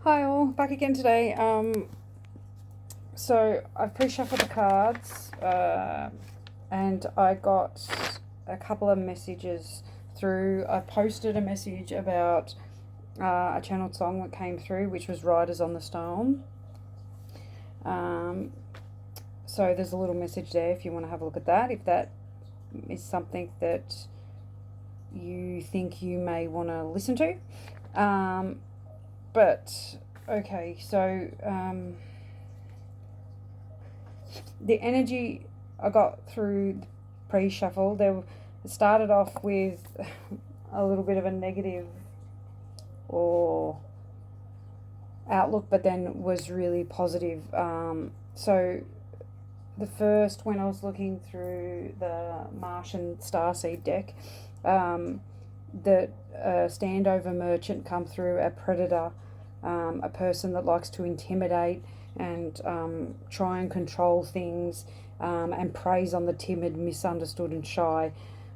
Hi all, back again today. So I've pre-shuffled the cards, and I got a couple of messages through. I posted a message about a channeled song that came through, which was Riders on the Storm. So there's a little message there if you want to have a look at that, if that is something that you think you may want to listen to. But okay, so the energy I got through the pre-shuffle, it started off with a little bit of a negative or outlook, but then was really positive. So the first, when I was looking through the Martian Starseed deck, that standover merchant come through, a predator, a person that likes to intimidate and try and control things, and preys on the timid, misunderstood and shy,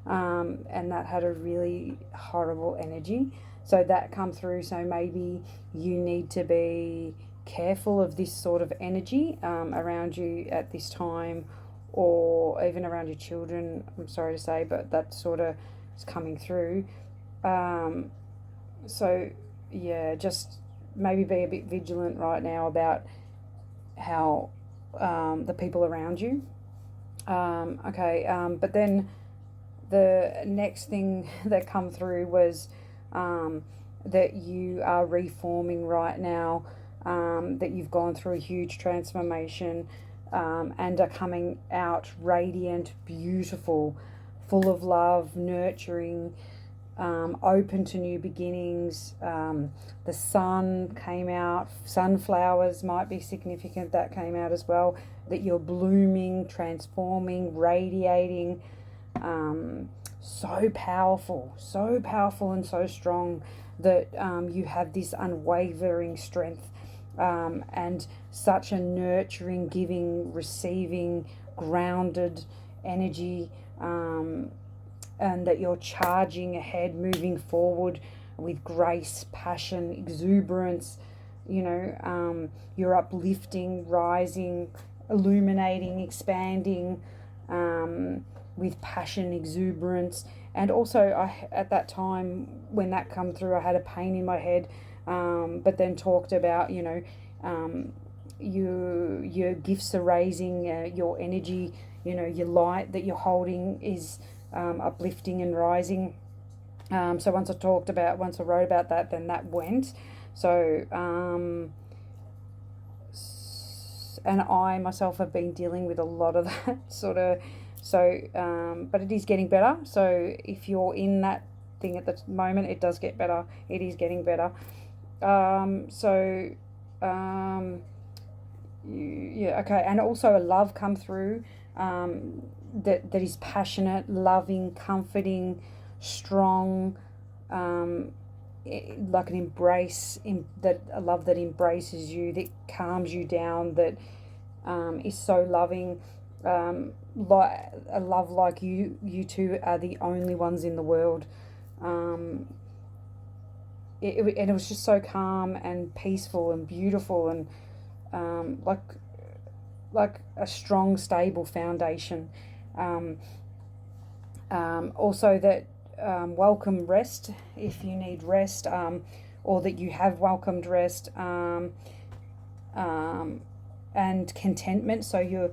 and that had a really horrible energy. So that come through, so maybe you need to be careful of this sort of energy around you at this time, or even around your children, I'm sorry to say, but that sort of is coming through. So yeah, just maybe be a bit vigilant right now about how the people around you. But then the next thing that come through was that you are reforming right now, that you've gone through a huge transformation, and are coming out radiant, beautiful, full of love, nurturing, open to new beginnings. The sun came out, sunflowers might be significant, that came out as well, that you're blooming, transforming, radiating, so powerful and so strong, that you have this unwavering strength, and such a nurturing, giving, receiving, grounded energy, and that you're charging ahead, moving forward with grace, passion, exuberance. You're uplifting, rising, illuminating, expanding, with passion, exuberance. And also, at that time when that come through, I had a pain in my head, but then talked about your gifts are raising, your energy, your light that you're holding is uplifting and rising. So once I wrote about that, then that went. So and I myself have been dealing with a lot of that sort of. So but it is getting better. So if you're in that thing at the moment, it does get better. It is getting better. Yeah, okay. And also a love come through, that is passionate, loving, comforting, strong, like an embrace, that a love that embraces you, that calms you down, that is so loving, like a love like you two are the only ones in the world. And it was just so calm and peaceful and beautiful, and like a strong, stable foundation. Also that welcome rest if you need rest, or that you have welcomed rest, and contentment. So your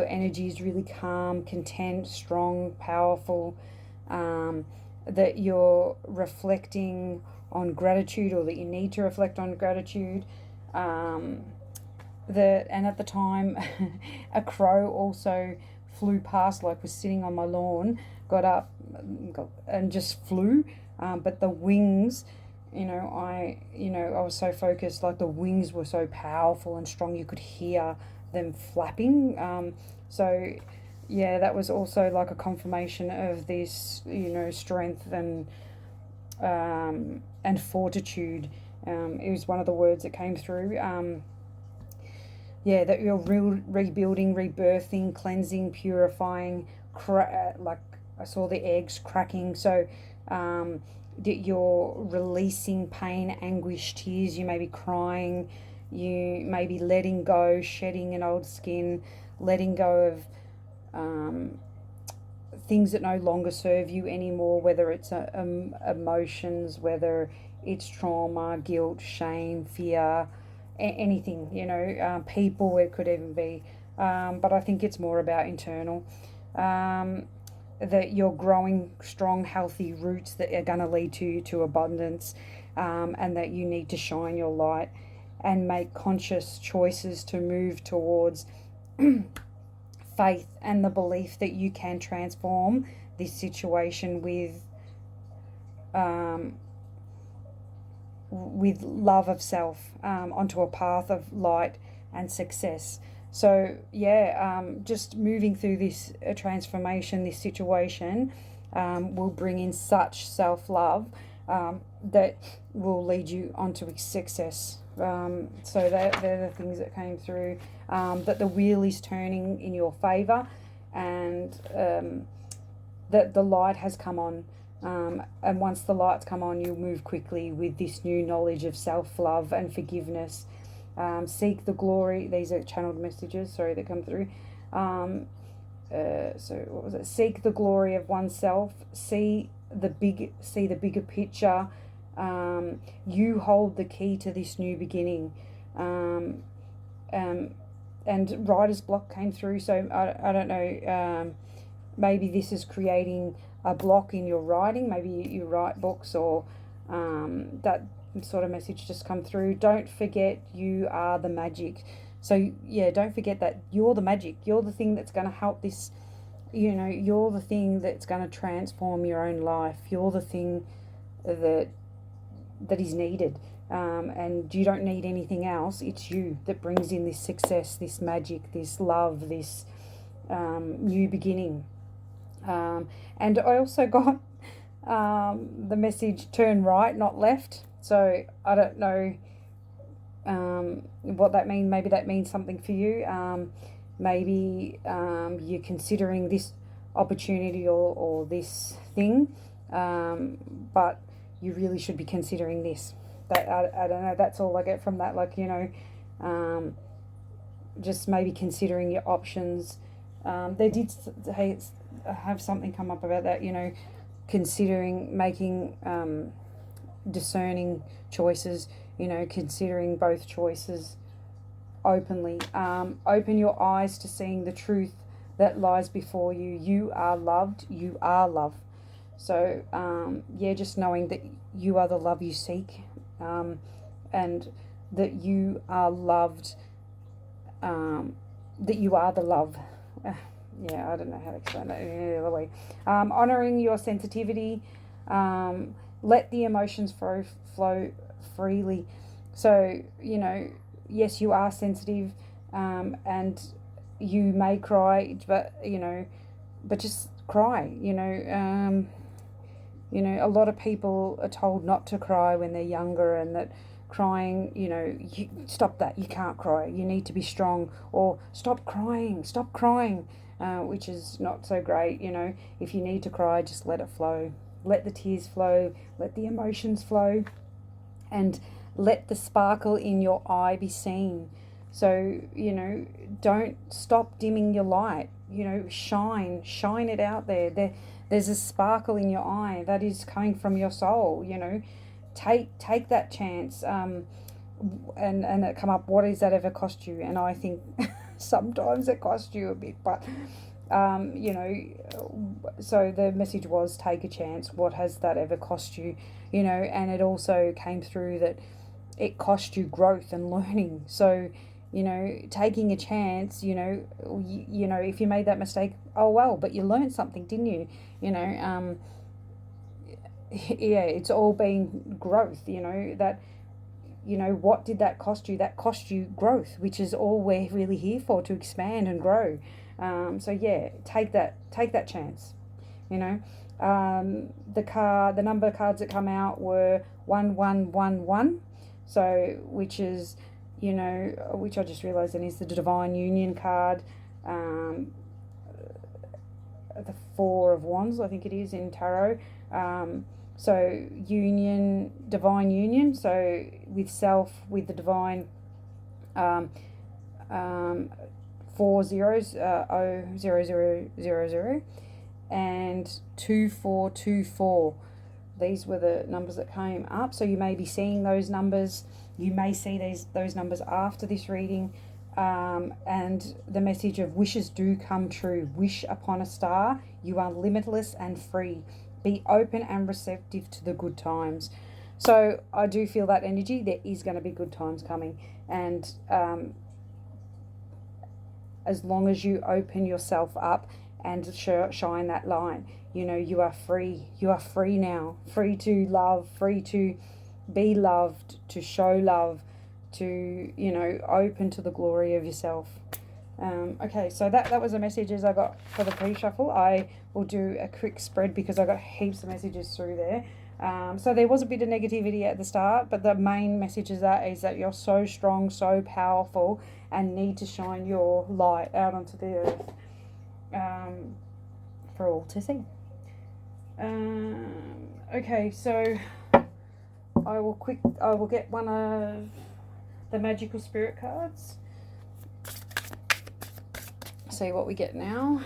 energy is really calm, content, strong, powerful. That you're reflecting on gratitude, or that you need to reflect on gratitude. And at the time, a crow also flew past, like was sitting on my lawn, got up, and just flew. But the wings, I was so focused, like the wings were so powerful and strong, you could hear them flapping. So yeah, that was also like a confirmation of this, strength and fortitude. It was one of the words that came through. That you're rebuilding, rebirthing, cleansing, purifying, like I saw the eggs cracking. So that you're releasing pain, anguish, tears. You may be crying. You may be letting go, shedding an old skin, letting go of things that no longer serve you anymore, whether it's emotions, whether it's trauma, guilt, shame, fear, anything, people, it could even be. But I think it's more about internal. That you're growing strong, healthy roots that are going to lead to abundance, and that you need to shine your light and make conscious choices to move towards faith and the belief that you can transform this situation with love of self, onto a path of light and success. So just moving through this transformation, this situation, will bring in such self-love, that will lead you onto success. So they're the things that came through, that the wheel is turning in your favour, and that the light has come on. And once the lights come on, you'll move quickly with this new knowledge of self-love and forgiveness. Seek the glory. These are channeled messages, sorry, that come through. So what was it? Seek the glory of oneself. See the bigger picture. You hold the key to this new beginning. And writer's block came through. So I don't know. Maybe this is creating a block in your writing. Maybe you write books, or that sort of message just come through. Don't forget you are the magic. So don't forget that you're the magic. You're the thing that's going to help this. You're the thing that's going to transform your own life. You're the thing that is needed, and you don't need anything else. It's you that brings in this success, this magic, this love, this new beginning. And I also got the message turn right, not left. So I don't know what that means. Maybe that means something for you. Maybe you're considering this opportunity or this thing, but you really should be considering this. That I don't know. That's all I get from that. Just maybe considering your options. They did have something come up about that. Considering making discerning choices. Considering both choices openly. Open your eyes to seeing the truth that lies before you. You are loved. You are love. So just knowing that you are the love you seek, and that you are loved, that you are the love. I don't know how to explain that in any other way. Honouring your sensitivity, let the emotions flow freely. So, yes, you are sensitive, and you may cry, but just cry. A lot of people are told not to cry when they're younger, and that crying, you stop that, you can't cry, you need to be strong, or stop crying, which is not so great. If you need to cry, just let it flow. Let the tears flow, let the emotions flow, and let the sparkle in your eye be seen. So, don't stop dimming your light. Shine it out there. There's a sparkle in your eye that is coming from your soul. Take that chance. And it come up, what does that ever cost you? And I think sometimes it costs you a bit, but so the message was, take a chance. What has that ever cost you? And it also came through that it cost you growth and learning. So taking a chance, if you made that mistake, oh well, but you learned something, didn't you? It's all been growth. That what did that cost you? That cost you growth, which is all we're really here for, to expand and grow. Take that chance. The number of cards that come out were 1111. So which is, which I just realised then is the Divine Union card. The Four of Wands, I think it is, in tarot. So union, divine union. So with self, with the divine. 4 zeros, 00000, and 2424. These were the numbers that came up. So you may be seeing those numbers. You may see those numbers after this reading. And the message of wishes do come true. Wish upon a star. You are limitless and free. Be open and receptive to the good times. So I do feel that energy. There is going to be good times coming. And as long as you open yourself up and shine that light, you know, you are free. You are free now. Free to love, free to be loved, to show love, to, you know, open to the glory of yourself. Okay, so that was the messages I got for the pre-shuffle. I will do a quick spread because I got heaps of messages through there. So there was a bit of negativity at the start, but the main message is that you're so strong, so powerful, and need to shine your light out onto the earth for all to see. Okay, so I will get one of the magical spirit cards. See what we get now.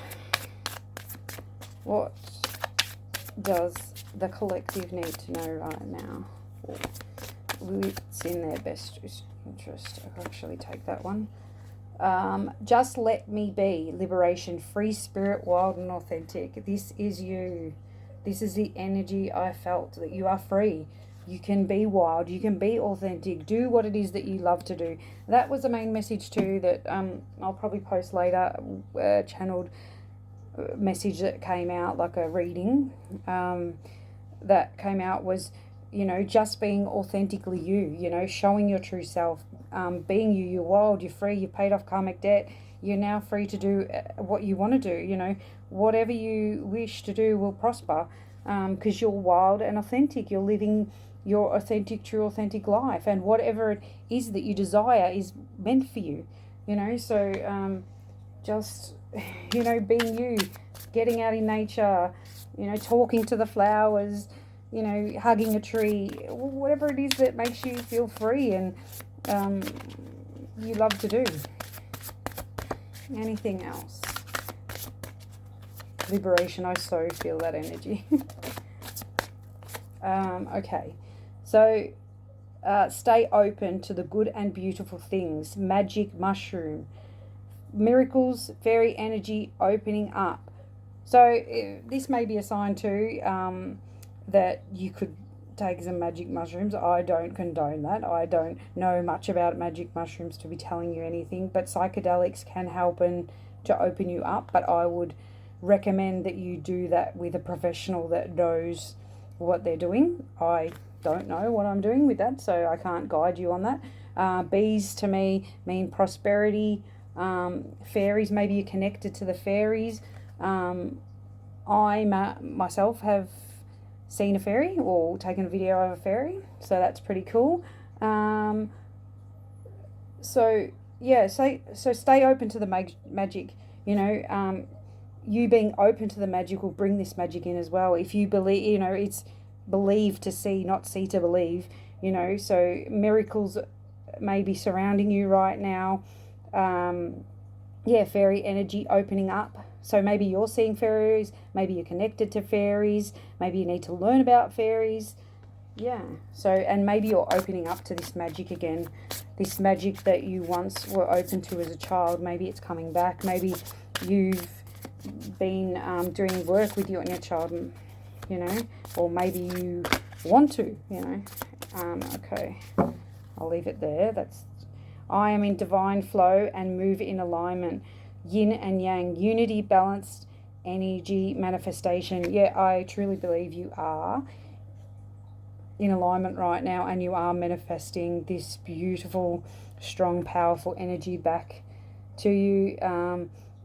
What does the collective need to know right now? It's in their best interest. I'll actually take that one. Just let me be. Liberation. Free spirit, wild and authentic. This is you. This is the energy I felt, that you are free. You can be wild. You can be authentic. Do what it is that you love to do. That was the main message too, that I'll probably post later, channeled message that came out, like a reading that came out was, you know, just being authentically you, you know, showing your true self, being you. You're wild, you're free, you've paid off karmic debt, you're now free to do what you want to do, you know, whatever you wish to do will prosper, because you're wild and authentic. You're living your authentic, true, authentic life, and whatever it is that you desire is meant for you, you know. So just, you know, being you, getting out in nature, you know, talking to the flowers, you know, hugging a tree, whatever it is that makes you feel free and you love to do. Anything else? Liberation, I so feel that energy. Okay, so stay open to the good and beautiful things. Magic mushroom. Miracles, fairy energy opening up. So this may be a sign too that you could take some magic mushrooms. I don't condone that. I don't know much about magic mushrooms to be telling you anything, but psychedelics can help and to open you up. But I would recommend that you do that with a professional that knows what they're doing. I don't know what I'm doing with that, so I can't guide you on that. Bees to me mean prosperity. Fairies, maybe you're connected to the fairies. I myself have seen a fairy or taken a video of a fairy, so that's pretty cool. So yeah, so stay open to the magic, you know. You being open to the magic will bring this magic in as well. If you believe, you know, it's believe to see, not see to believe, you know. So miracles may be surrounding you right now. Yeah, fairy energy opening up. So maybe you're seeing fairies, maybe you're connected to fairies, maybe you need to learn about fairies. Yeah, so, and maybe you're opening up to this magic again, this magic that you once were open to as a child. Maybe it's coming back. Maybe you've been doing work with your inner child, you know, or maybe you want to, you know. Okay, I'll leave it there. That's, I am in divine flow and move in alignment. Yin and yang, unity, balanced energy, manifestation. Yeah, I truly believe you are in alignment right now, and you are manifesting this beautiful, strong, powerful energy back to you.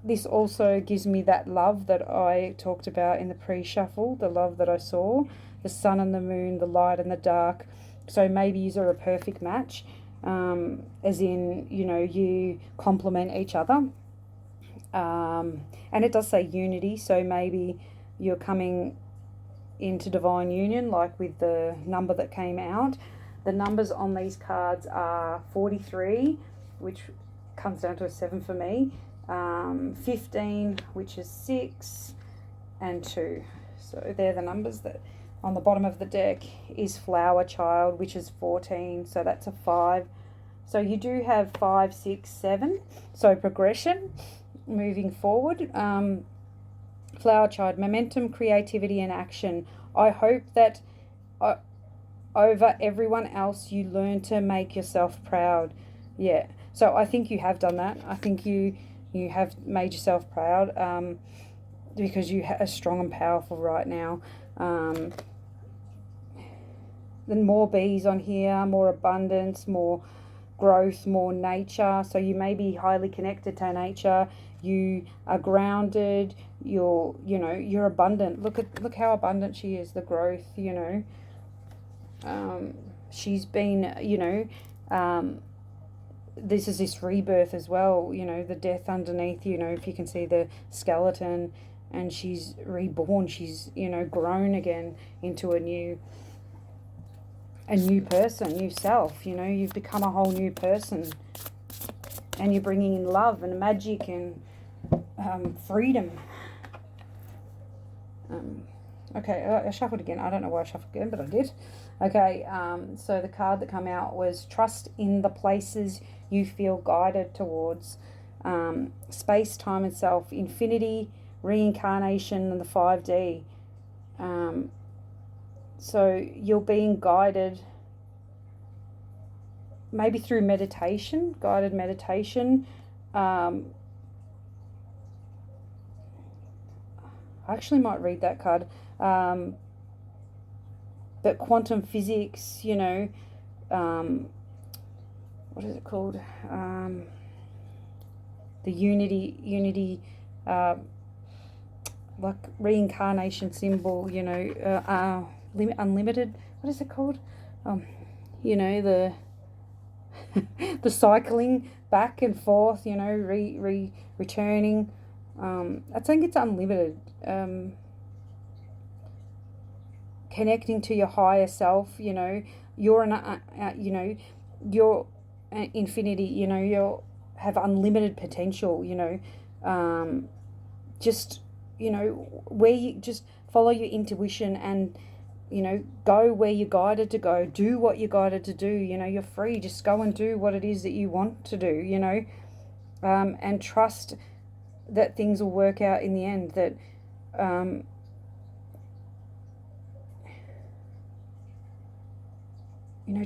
This also gives me that love that I talked about in the pre-shuffle, the love that I saw, the sun and the moon, the light and the dark. So maybe you are a perfect match, as in, you know, you complement each other. And it does say unity, so maybe you're coming into divine union, like with the number that came out. The numbers on these cards are 43, which comes down to a 7 for me, 15, which is 6, and 2. So they're the numbers that on the bottom of the deck is Flower Child, which is 14, so that's a 5. So you do have 5, 6, 7, so progression moving forward. Flower Child, momentum, creativity, and action. I hope that over everyone else you learn to make yourself proud. Yeah, so I think you have done that. I think you have made yourself proud, because you are strong and powerful right now. Then more bees on here, more abundance, more growth, more nature. So you may be highly connected to nature. You are grounded. You're abundant. Look how abundant she is. The growth. She's been. This is this rebirth as well. The death underneath. If you can see the skeleton, and she's reborn. She's grown again into a new person, new self. You've become a whole new person, and you're bringing in love and magic and freedom. Okay, I shuffled again. I don't know why I shuffled again, but I did. Okay, so the card that came out was trust in the places you feel guided towards. Space, time, and self, infinity, reincarnation, and the 5D. So you're being guided maybe through meditation, guided meditation. I actually might read that card. But quantum physics, what is it called? The unity, like reincarnation symbol, unlimited, what is it called? The the cycling back and forth, returning. I think it's unlimited. Connecting to your higher self, you're you're infinity, you'll have unlimited potential, just, where you just follow your intuition and, go where you're guided to go, do what you're guided to do, you're free, just go and do what it is that you want to do, and trust that things will work out in the end, that,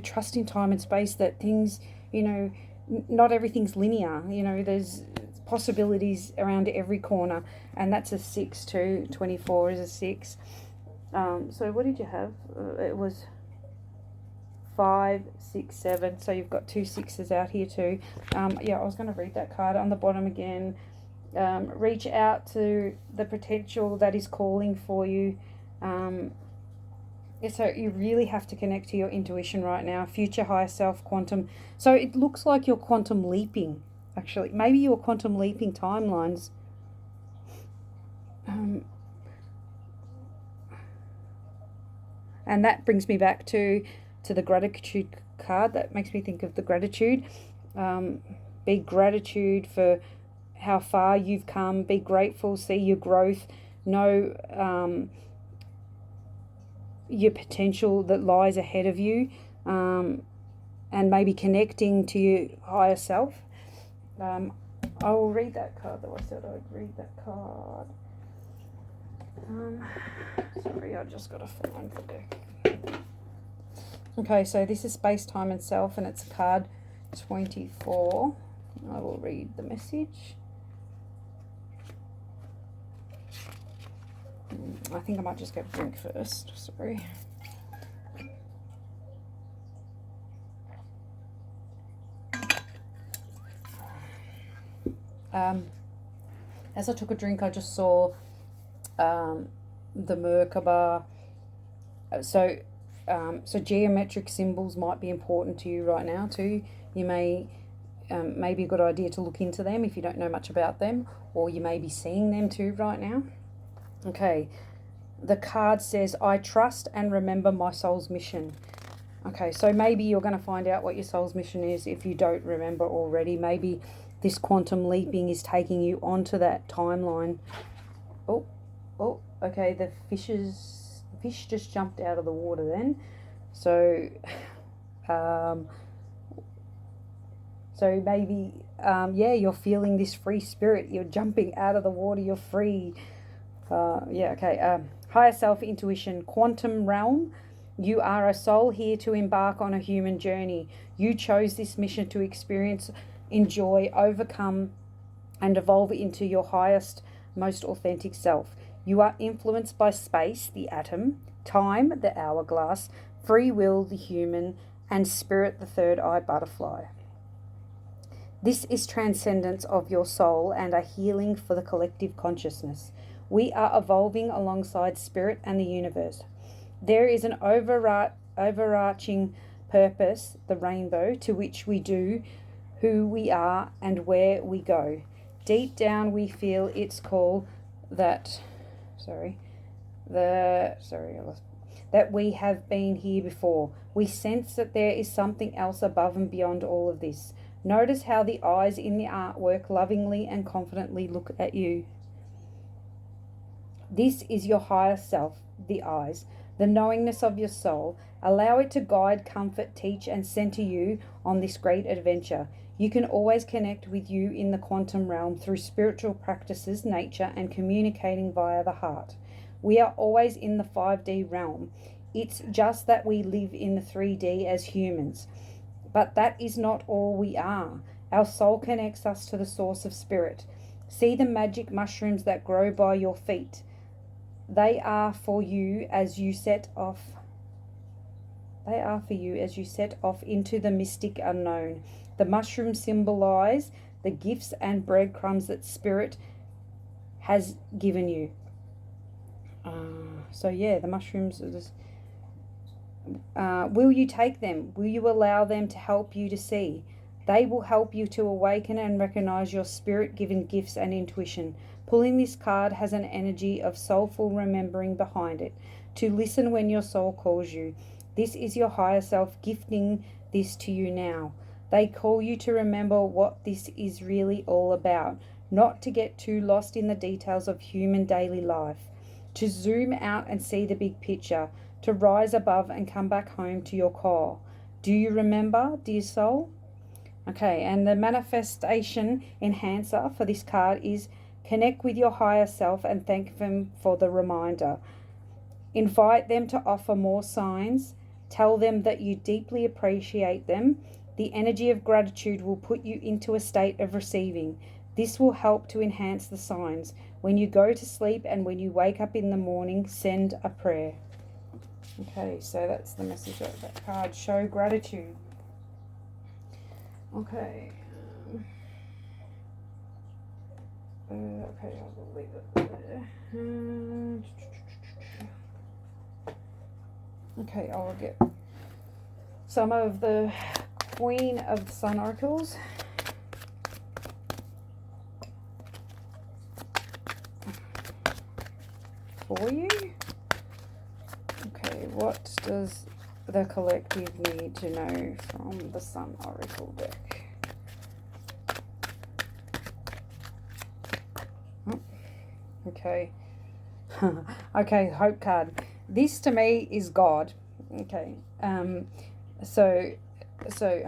trust in time and space, that things, not everything's linear, there's possibilities around every corner, and that's a 6 too. 24 is a 6. So what did you have? It was 5, 6, 7. So you've got 2 6s out here too. Yeah, I was going to read that card on the bottom again. Reach out to the potential that is calling for you. So you really have to connect to your intuition right now. Future, higher self, quantum. So it looks like you're quantum leaping, actually. Maybe you're quantum leaping timelines. And that brings me back to the gratitude card. That makes me think of the gratitude. Be gratitude for how far you've come. Be grateful. See your growth. Know your potential that lies ahead of you, and maybe connecting to your higher self. I will read that card, though I said I'd read that card. Sorry, I just got to find the deck. Okay, so this is Space, Time and Self, and it's card 24. I will read the message. I think I might just get a drink first. Sorry. As I took a drink, I just saw the Merkaba. So geometric symbols might be important to you right now too. You may be a good idea to look into them if you don't know much about them, or you may be seeing them too right now. Okay, the card says, I trust and remember my soul's mission. Okay, so maybe you're going to find out what your soul's mission is if you don't remember already. Maybe this quantum leaping is taking you onto that timeline. Oh, okay, the fish just jumped out of the water then. So, so maybe, yeah, you're feeling this free spirit. You're jumping out of the water. You're free. Yeah, okay. Higher self, intuition, quantum realm. You are a soul here to embark on a human journey. You chose this mission to experience, enjoy, overcome, and evolve into your highest, most authentic self. You are influenced by space, the atom, time, the hourglass, free will, the human, and spirit, the third eye butterfly. This is transcendence of your soul and a healing for the collective consciousness. We are evolving alongside spirit and the universe. There is an overarching purpose, the rainbow, to which we do who we are and where we go. Deep down we feel its call that we have been here before. We sense that there is something else above and beyond all of this. Notice how the eyes in the artwork lovingly and confidently look at you. This is your higher self, the eyes, the knowingness of your soul. Allow it to guide, comfort, teach, and center you on this great adventure. You can always connect with you in the quantum realm through spiritual practices, nature, and communicating via the heart. We are always in the 5D realm. It's just that we live in the 3D as humans. But that is not all we are. Our soul connects us to the source of spirit. See the magic mushrooms that grow by your feet. They are for you as you set off. They are for you as you set off into the mystic unknown. The mushrooms symbolize the gifts and breadcrumbs that spirit has given you. So yeah, the mushrooms are just... will you take them? Will you allow them to help you to see? They will help you to awaken and recognize your spirit-given gifts and intuition. Pulling this card has an energy of soulful remembering behind it, to listen when your soul calls you. This is your higher self gifting this to you now. They call you to remember what this is really all about, not to get too lost in the details of human daily life, to zoom out and see the big picture, to rise above and come back home to your core. Do you remember, dear soul? Okay, and the manifestation enhancer for this card is connect with your higher self and thank them for the reminder. Invite them to offer more signs. Tell them that you deeply appreciate them. The energy of gratitude will put you into a state of receiving. This will help to enhance the signs. When you go to sleep and when you wake up in the morning, send a prayer. Okay, so that's the message of that card. Show gratitude. Okay. Okay, I'll leave it there. Okay, I'll get some of the Queen of the Sun oracles. For you. Okay, what does the collective need to know from the Sun Oracle deck? Okay. Okay, hope card. This to me is God. Okay. So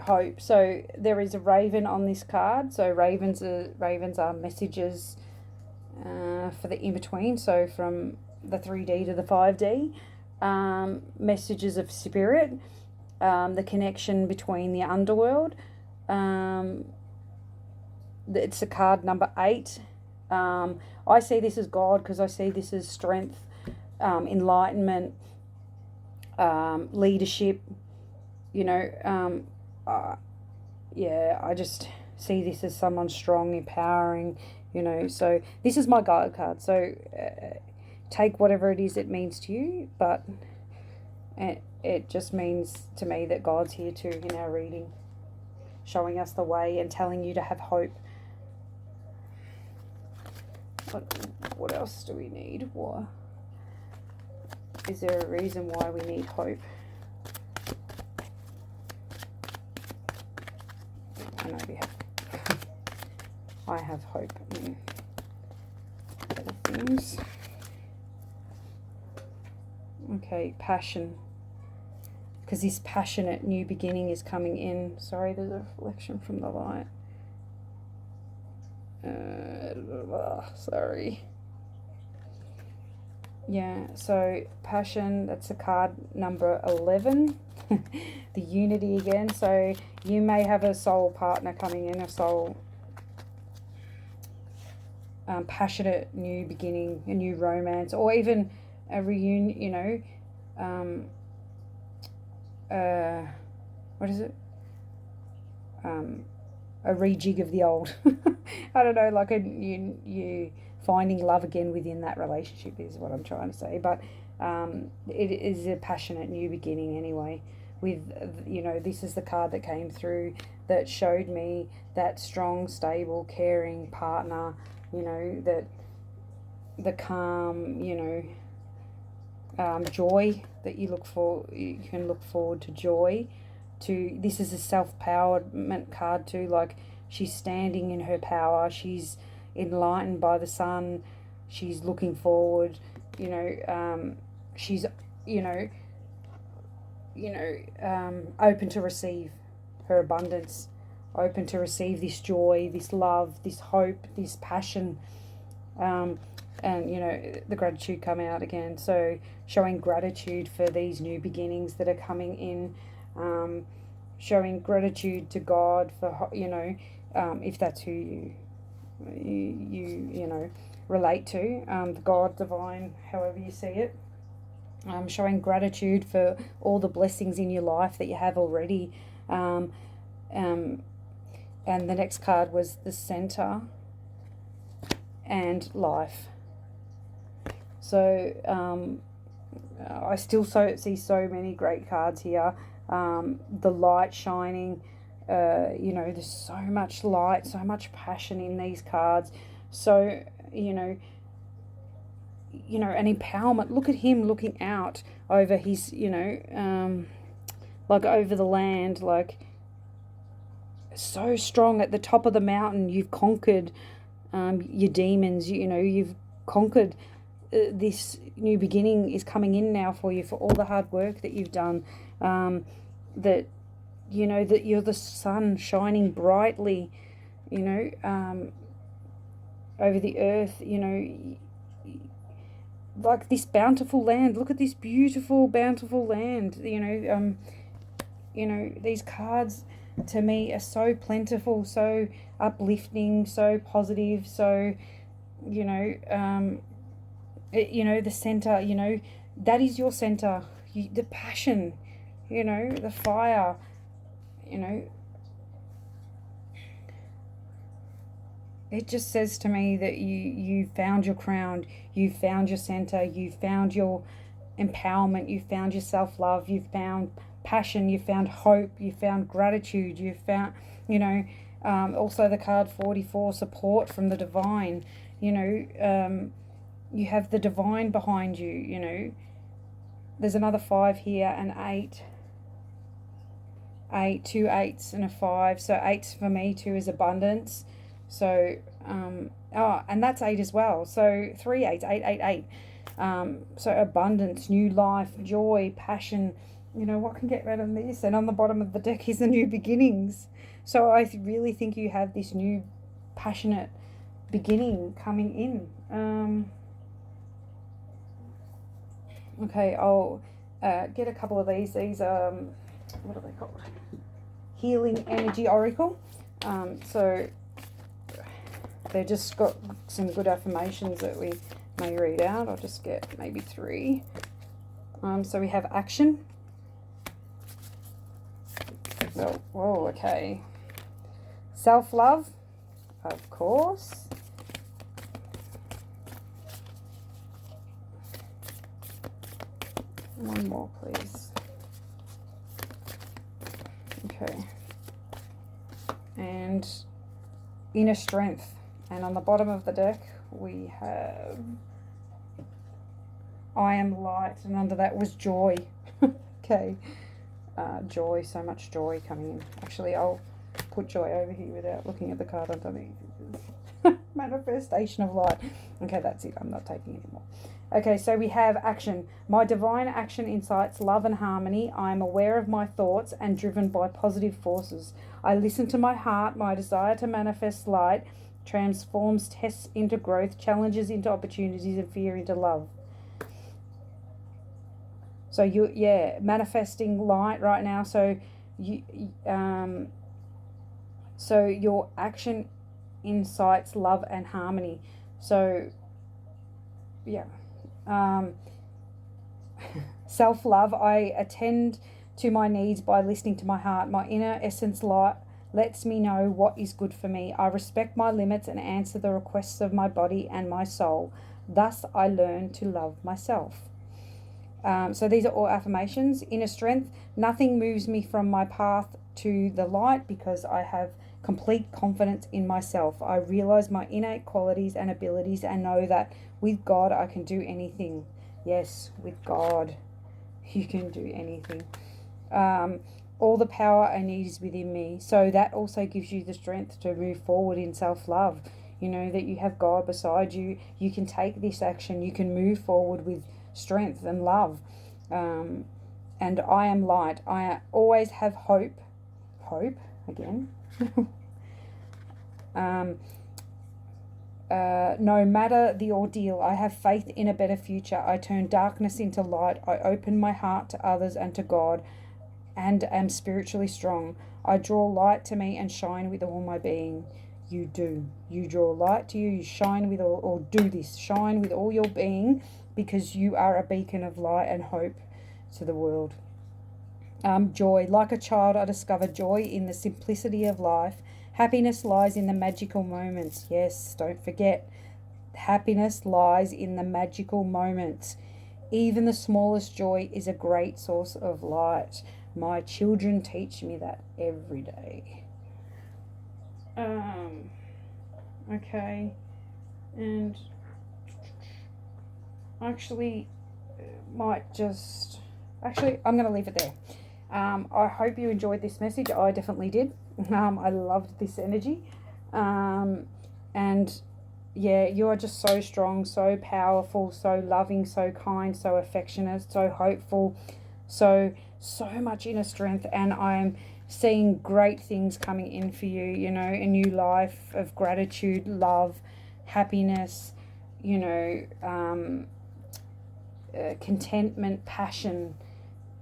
hope. So there is a raven on this card. So ravens are messages for the in-between. So from the 3D to the 5D. Messages of spirit. The connection between the underworld. It's a card number 8. I see this as God because I see this as strength, enlightenment, leadership, yeah, I just see this as someone strong, empowering, so this is my guide card. So take whatever it is it means to you, but it just means to me that God's here too in our reading, showing us the way and telling you to have hope. What else do we need? What? Is there a reason why we need hope? I know we have. I have hope in other things. Okay, passion. Because this passionate new beginning is coming in. Sorry, there's a reflection from the light. Sorry. Yeah, so passion, that's a card number 11. The unity again. So you may have a soul partner coming in, a soul passionate new beginning, a new romance, or even a reunion, you know, what is it? A rejig of the old. I don't know, like you finding love again within that relationship is what I'm trying to say. But it is a passionate new beginning anyway. With, you know, this is the card that came through that showed me that strong, stable, caring partner, you know, that the calm, you know, joy that you look for. You can look forward to joy. This is a self-empowerment card too, like she's standing in her power, she's enlightened by the sun, she's looking forward, you know, she's, open to receive her abundance, open to receive this joy, this love, this hope, this passion, and, you know, the gratitude come out again. So showing gratitude for these new beginnings that are coming in, showing gratitude to God for, you know, if that's who you know, relate to, God, divine, however you see it. Showing gratitude for all the blessings in your life that you have already. And the next card was the center and life. So I still see so many great cards here. The light shining, you know, there's so much light, so much passion in these cards. So, you know, an empowerment. Look at him looking out over his, you know, like over the land, like so strong at the top of the mountain. You've conquered your demons, you know, you've conquered. This new beginning is coming in now for you, for all the hard work that you've done, that, you know, that you're the sun shining brightly, you know, over the earth, you know, like this bountiful land. Look at this beautiful, bountiful land, you know, these cards to me are so plentiful, so uplifting, so positive, so, you know, you know, the center, you know, that is your center, the passion, you know, the fire, you know. It just says to me that you found your crown, you found your center, you found your empowerment, you found your self-love, you found passion, you found hope, you found gratitude, you found, you know, also the card 44, support from the divine, you know, you have the divine behind you, you know. There's another 5 here, and 8, 2 8s and a 5. So 8s for me too is abundance. So, and that's 8 as well. So 3 8s, 8 8 8. So abundance, new life, joy, passion. You know, what can get rid of this? And on the bottom of the deck is the new beginnings. So I really think you have this new passionate beginning coming in. Okay, I'll get a couple of these. These are, what are they called? Healing Energy Oracle. So they've just got some good affirmations that we may read out. I'll just get maybe 3. So we have action. So, whoa, okay. Self-love, of course. One more, please. Okay. And inner strength. And on the bottom of the deck, we have I am light, and under that was joy. Okay. Joy, so much joy coming in. Actually, I'll put joy over here without looking at the card underneath. Manifestation of light. Okay, that's it. I'm not taking any more. Okay, so we have action. My divine action incites love and harmony. I am aware of my thoughts and driven by positive forces. I listen to my heart. My desire to manifest light transforms tests into growth, challenges into opportunities, and fear into love. So manifesting light right now. So so your action incites love and harmony. So self-love. I attend to my needs by listening to my heart. My inner essence light lets me know what is good for me. I respect my limits and answer the requests of my body and my soul. Thus, I learn to love myself. So these are all affirmations. Inner strength. Nothing moves me from my path to the light because I have complete confidence in myself. I realize my innate qualities and abilities and know that with God I can do anything. Yes, with God you can do anything. All the power I need is within me. So that also gives you the strength to move forward in self-love. You know that you have God beside you. You can take this action. You can move forward with strength and love. And I am light. I always have hope. Hope, again. No matter the ordeal, I have faith in a better future. I turn darkness into light. I open my heart to others and to God and am spiritually strong. I draw light to me and shine with all my being. You do. You draw light to you. You shine with all, or do this. Shine with all your being because you are a beacon of light and hope to the world. Joy. Like a child, I discover joy in the simplicity of life. Happiness lies in the magical moments. Yes, don't forget. Happiness lies in the magical moments. Even the smallest joy is a great source of light. My children teach me that every day. Okay. And actually, I'm going to leave it there. I hope you enjoyed this message. I definitely did. I loved this energy. And yeah, you are just so strong, so powerful, so loving, so kind, so affectionate, so hopeful, so much inner strength. And I'm seeing great things coming in for you, you know, a new life of gratitude, love, happiness, you know, contentment, passion,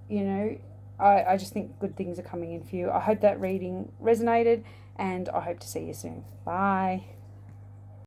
you know. I just think good things are coming in for you. I hope that reading resonated, and I hope to see you soon. Bye.